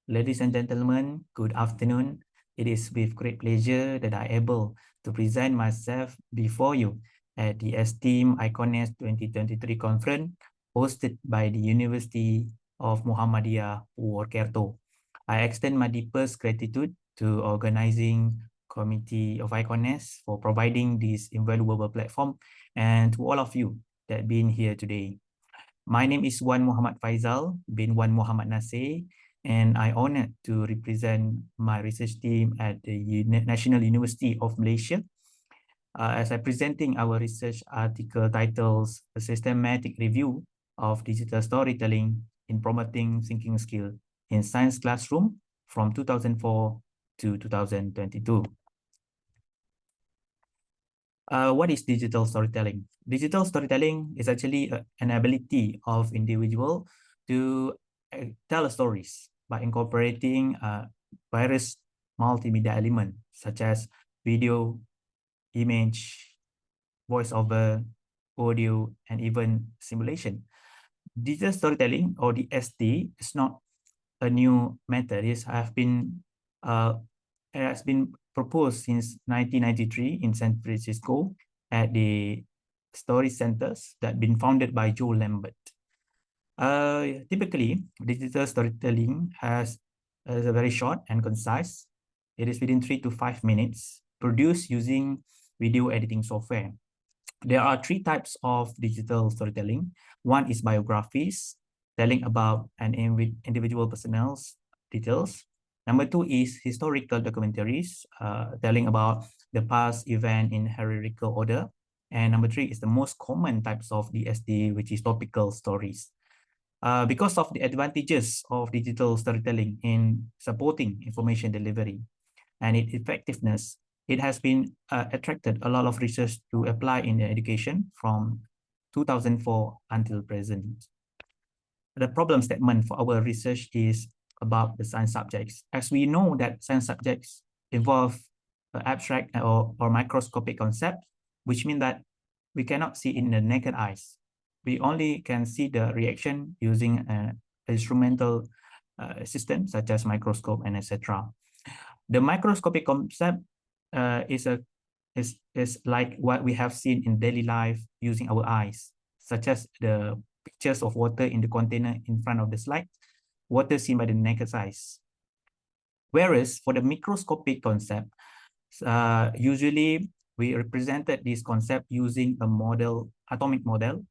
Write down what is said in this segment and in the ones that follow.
Ladies and gentlemen, good afternoon. It is with great pleasure that I am able to present myself before you at the esteemed ICONESS 2023 conference hosted by the University of Muhammadiyah Purwokerto. I extend my deepest gratitude to organizing committee of ICONESS for providing this invaluable platform and to all of you that been here today. My name is Wan Muhammad Faisal bin Wan Muhammad Nasir, and I honored to represent my research team at the National University of Malaysia as I presenting our research article titles A Systematic Review of Digital Storytelling in Promoting Thinking Skill in Science Classroom from 2004 to 2022. What is digital storytelling? Digital storytelling is actually an ability of individual to tell stories by incorporating various multimedia elements such as video, image, voiceover, audio, and even simulation. Digital storytelling, or the SD, is not a new method. It has been proposed since 1993 in San Francisco at the Story Centers that been founded by Joe Lambert. Typically, digital storytelling is a very short and concise. It is within 3 to 5 minutes, produced using video editing software. There are 3 types of digital storytelling. One is biographies, telling about an individual person's details. Number 2 is historical documentaries, telling about the past event in hierarchical order. And number 3 is the most common types of DSD, which is topical stories. Because of the advantages of digital storytelling in supporting information delivery and its effectiveness, it has been attracted a lot of research to apply in education from 2004 until present. The problem statement for our research is about the science subjects. As we know that science subjects involve abstract or microscopic concept, which means that we cannot see in the naked eyes. We only can see the reaction using an instrumental system such as microscope and etc. The microscopic concept is like what we have seen in daily life using our eyes, such as the pictures of water in the container in front of the slide, water seen by the naked eyes. Whereas for the microscopic concept, usually we represented this concept using a model, atomic model,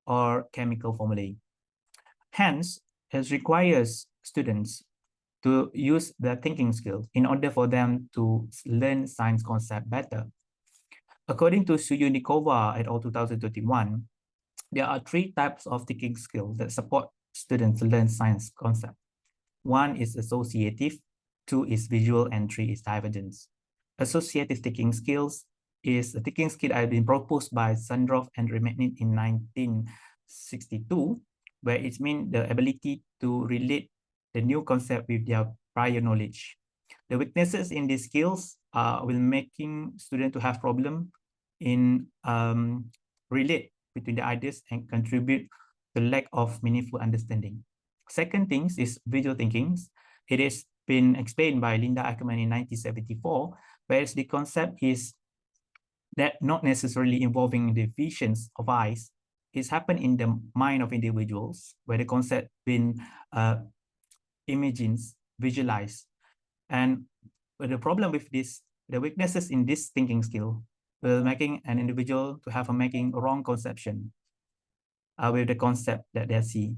or chemical formulae. Hence, it requires students to use their thinking skills in order for them to learn science concept better. According to Suyunikova et al. 2021, there are 3 types of thinking skills that support students to learn science concept. 1 is associative, 2 is visual, and 3 is divergence. Associative thinking skills is a thinking skill that has been proposed by Sandroff and Remeknin in 1962, where it means the ability to relate the new concept with their prior knowledge. The weaknesses in these skills will making students to have problem in relate between the ideas and contribute to lack of meaningful understanding. Second thing is visual thinking. It has been explained by Linda Ackerman in 1974, whereas the concept is that not necessarily involving the visions of eyes, it's happened in the mind of individuals, where the concept been imagined, visualized. And the problem with this, the weaknesses in this thinking skill will making an individual to have making a wrong conception with the concept that they see.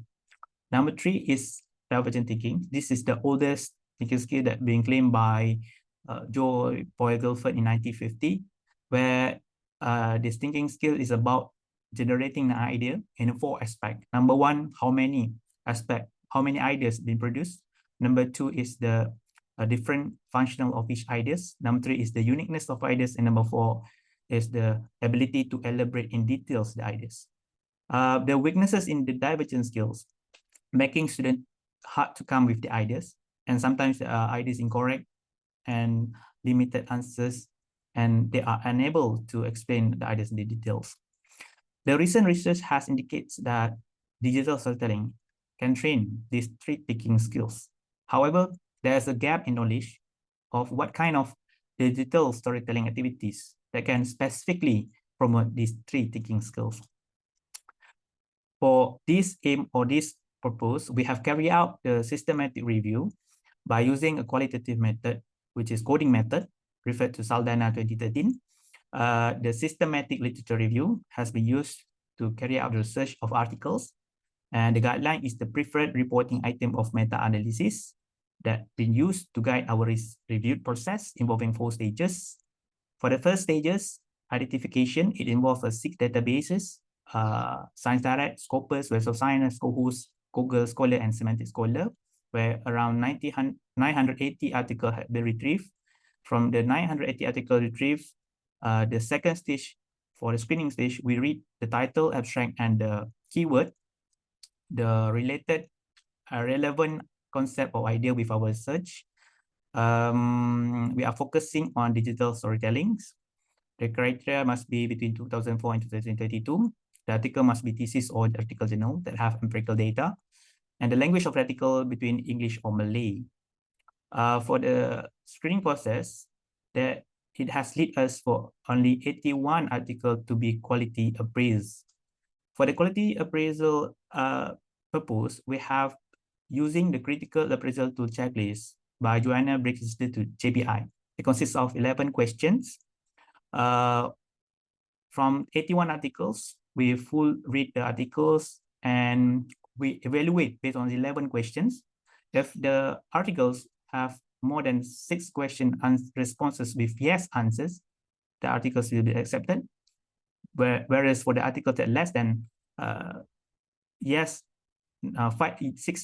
Number 3 is divergent thinking. This is the oldest thinking skill that being claimed by Joe Poel-Guilford in 1950, where this thinking skill is about generating an idea in 4 aspects. Number 1, how many ideas being produced. Number 2 is the different functional of each ideas. Number 3 is the uniqueness of ideas, and number 4 is the ability to elaborate in details the ideas. The weaknesses in the divergent skills, making students hard to come with the ideas, and sometimes the ideas incorrect and limited answers, and they are unable to explain the ideas in the details. The recent research has indicated that digital storytelling can train these 3 thinking skills. However, there's a gap in knowledge of what kind of digital storytelling activities that can specifically promote these three thinking skills. For this aim or this purpose, we have carried out the systematic review by using a qualitative method, which is coding method, referred to Saldana 2013. The systematic literature review has been used to carry out the research of articles, and the guideline is the preferred reporting item of meta-analysis that been used to guide our review process involving 4 stages. For the first stages, identification, it involves 6 databases, Science Direct, Scopus, Web of Science, Scopus, Google Scholar, and Semantic Scholar, where around 980 articles have been retrieved. From the 980 articles retrieved, the second stage, for the screening stage, we read the title, abstract, and the keyword, the related relevant concept or idea with our research. We are focusing on digital storytellings. The criteria must be between 2004 and 2022. The article must be thesis or article journal that have empirical data. And the language of the article between English or Malay. For the screening process, that it has led us for only 81 articles to be quality appraised. For the quality appraisal purpose, we have using the critical appraisal tool checklist by Joanna Briggs Institute, JBI. It consists of 11 questions. From 81 articles, we full read the articles and we evaluate based on 11 questions. If the articles have more than 6 question responses with yes answers, the articles will be accepted. Whereas for the article that less than 6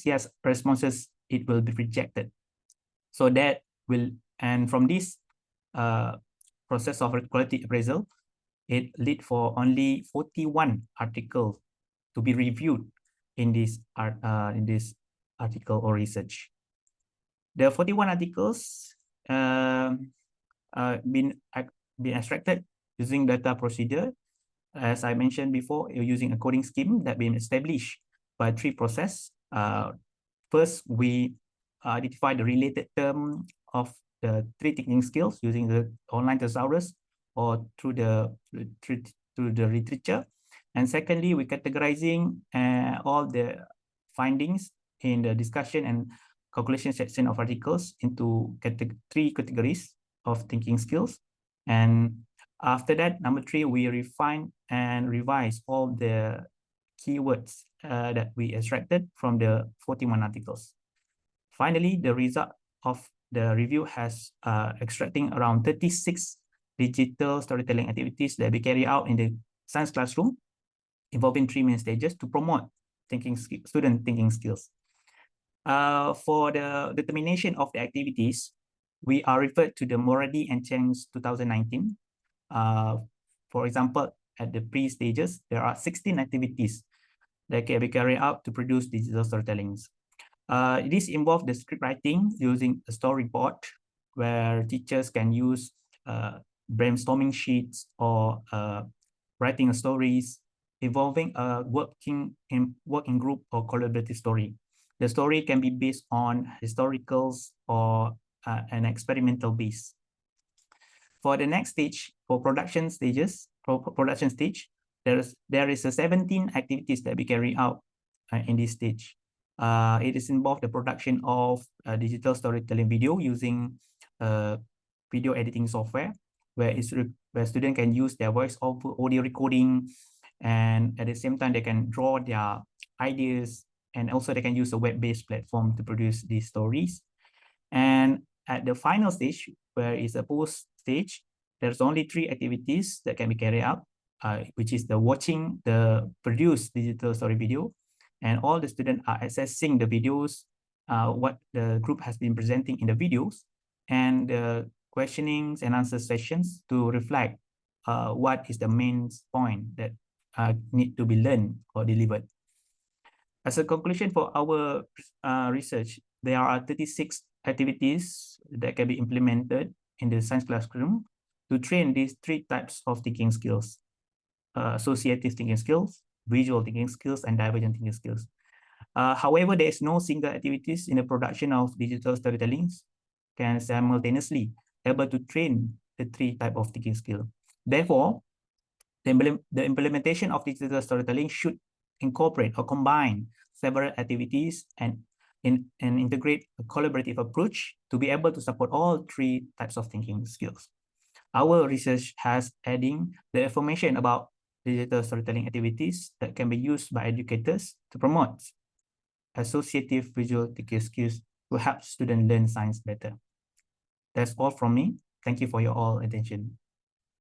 yes responses, it will be rejected. So that will, and from this process of quality appraisal, it lead for only 41 articles to be reviewed in this article or research. The 41 articles been extracted using data procedure. As I mentioned before, you're using a coding scheme that been established by 3 processes. First, we identify the related term of the 3 thinking skills using the online thesaurus or through the literature. And secondly, we're categorizing all the findings in the discussion and calculation section of articles into 3 categories of thinking skills. And after that, number 3, we refine and revise all the keywords that we extracted from the 41 articles. Finally, the result of the review has extracting around 36 digital storytelling activities that we carry out in the science classroom, involving 3 main stages to promote student thinking skills. For the determination of the activities, we are referred to the Moradi and Cheng's 2019. For example, at the pre-stages, there are 16 activities that can be carried out to produce digital storytellings. This involves the script writing using a storyboard, where teachers can use brainstorming sheets or writing stories involving a working group or collaborative story. The story can be based on historicals or an experimental base. For the next stage, for production stage, there is a 17 activities that we carry out in this stage. It is involved the production of digital storytelling video using video editing software, where students can use their voice over audio recording, and at the same time they can draw their ideas, and also they can use a web-based platform to produce these stories. And at the final stage, where is a post stage, there's only 3 activities that can be carried out, which is the watching the produced digital story video, and all the students are accessing the videos, what the group has been presenting in the videos, and the questionings and answer sessions to reflect what is the main point that need to be learned or delivered. As a conclusion for our research, there are 36 activities that can be implemented in the science classroom to train these 3 types of thinking skills: associative thinking skills, visual thinking skills, and divergent thinking skills. However, there is no single activities in the production of digital storytelling can simultaneously able to train the three type of thinking skill. Therefore, the implementation of digital storytelling should incorporate or combine several activities and integrate a collaborative approach to be able to support all three types of thinking skills. Our research has adding the information about digital storytelling activities that can be used by educators to promote associative visual thinking skills to help students learn science better. That's all from me. Thank you for your all attention.